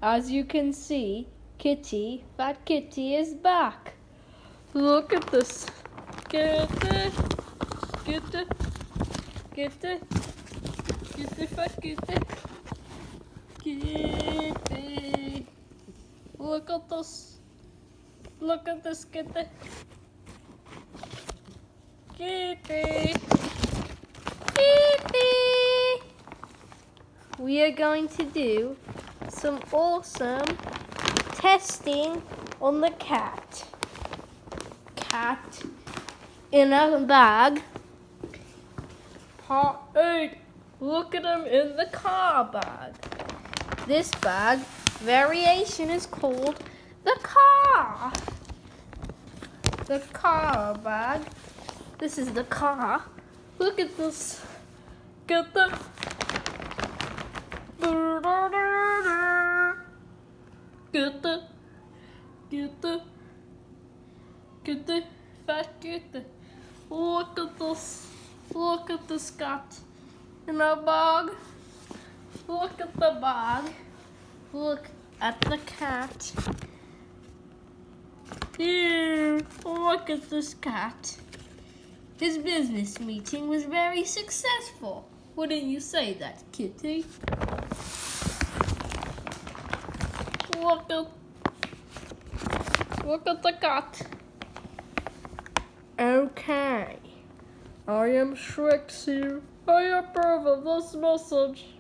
As you can see, Fat Kitty is back. Look at this. Get it, Fat Kitty. Kitty. Look at this. Look at this, Kitty. Kitty. Kitty. We are going to do some awesome testing on the cat. Cat in a bag. Part 8. Look at him in the car bag. This bag variation is called the car. The car bag. This is the car. Look at this. Get the Get the Fat Kitty. Look at this. Look at this cat in a bag. Look at the bag. Look at the cat. Here, look at this cat. His business meeting was very successful. Wouldn't you say that, Kitty? Look at the cat. Okay. I am Shrek here. I approve of this message.